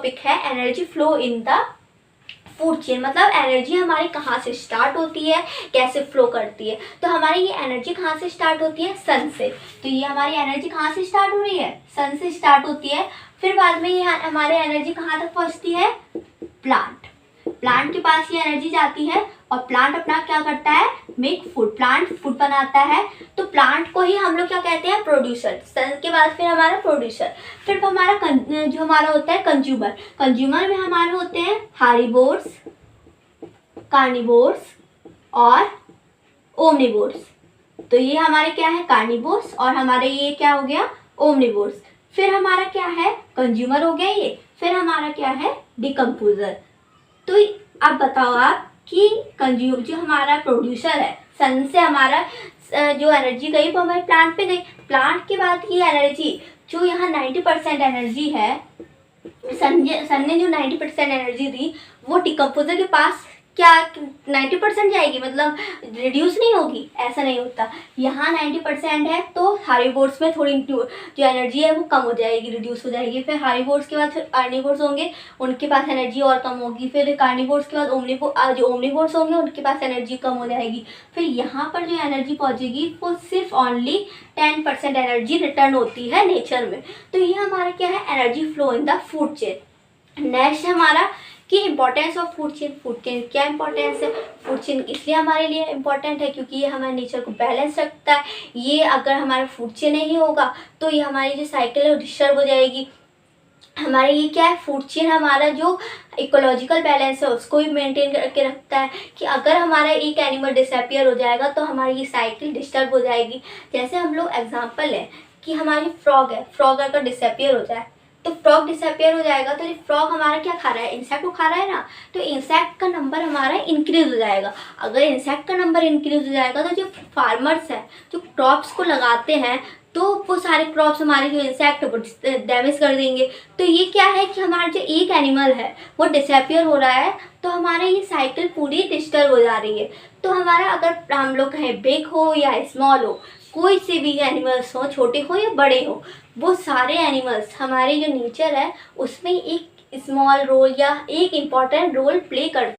Topic है energy flow in the food chain, मतलब energy हमारी कहाँ से स्टार्ट होती है, कैसे फ्लो करती है। तो हमारी ये एनर्जी कहाँ से स्टार्ट होती है, सन से। तो ये हमारी एनर्जी कहाँ से स्टार्ट हो रही है, सन से स्टार्ट होती है। फिर बाद में ये हमारे एनर्जी कहाँ तक पहुँचती है, प्लांट। प्लांट के पास ये एनर्जी जाती है और प्लांट अपना क्या करता है, मेक फूड। प्लांट फूड बनाता है। तो प्लांट को ही हम लोग क्या कहते हैं, प्रोड्यूसर। सन के बाद फिर हमारा प्रोड्यूसर, फिर हमारा जो हमारा होता है कंज्यूमर। कंज्यूमर में हमारे होते हैं हार्बिवोर्स, कार्निवोर्स और ओमनिवोर्स। तो ये हमारे क्या है, कार्निवोर्स, और हमारे ये क्या हो गया, ओमनिवोर्स। फिर हमारा क्या है, कंज्यूमर हो गया ये। फिर हमारा क्या है, डिकम्पोजर। तो अब बताओ आप कि जो हमारा प्रोड्यूसर है, सन से हमारा जो एनर्जी गई वो हमारे प्लांट पे गई। प्लांट के बाद की एनर्जी जो यहाँ 90% एनर्जी है, सन ने जो 90% एनर्जी दी वो डिकम्पोजर के पास क्या 90% जाएगी, मतलब रिड्यूस नहीं होगी, ऐसा नहीं होता। यहाँ 90% है तो हार्बिवोर्स में थोड़ी जो एनर्जी है वो कम हो जाएगी, रिड्यूस हो जाएगी। फिर हार्बिवोर्स के बाद फिर कार्निवोर्स होंगे, उनके पास एनर्जी और कम होगी। फिर कार्निवोर्स के बाद जो ओमनिवोर्स होंगे उनके पास एनर्जी कम हो जाएगी। फिर यहाँ पर जो एनर्जी पहुँचेगी वो सिर्फ ओनली 10% एनर्जी रिटर्न होती है नेचर में। तो ये हमारा क्या है, energy flow in the food chain. Next हमारा कि importance of food chain. Food chain क्या इम्पोर्टेंस है, फूड चेन इसलिए हमारे लिए इम्पोर्टेंट है क्योंकि ये हमारे नेचर को बैलेंस रखता है। ये अगर हमारा फूड चेन नहीं होगा तो ये हमारी जो साइकिल है वो डिस्टर्ब हो जाएगी। हमारे ये क्या है, फूड चेन हमारा जो इकोलॉजिकल बैलेंस है उसको भी मेंटेन करके रखता है कि अगर हमारा एक एनिमल डिसअपियर हो जाएगा तो हमारी ये साइकिल डिस्टर्ब हो जाएगी। जैसे हम लोग एग्जांपल है कि हमारी फ्रॉग है, फ्रॉग अगर डिसअपियर हो जाए तो फ्रॉग डिसअपियर हो जाएगा तो ये फ्रॉग हमारा क्या खा रहा है, इंसेक्ट को खा रहा है ना, तो इंसेक्ट का नंबर हमारा इंक्रीज हो जाएगा। अगर इंसेक्ट का नंबर इंक्रीज हो जाएगा तो जो फार्मर्स है जो क्रॉप्स को लगाते हैं तो वो सारे क्रॉप्स हमारे जो इंसेक्ट वो डैमेज कर देंगे। तो ये क्या है कि हमारा जो एक एनिमल है वो डिसअपियर हो रहा है तो हमारे ये साइकिल पूरी डिस्टर्ब हो जा रही है। तो हमारा अगर हम लोग कहें बिग हो या स्मॉल हो, कोई से भी एनिमल्स हो, छोटे हो या बड़े हो, वो सारे एनिमल्स हमारे जो नेचर है उसमें एक स्मॉल रोल या एक इम्पॉर्टेंट रोल प्ले करते हैं।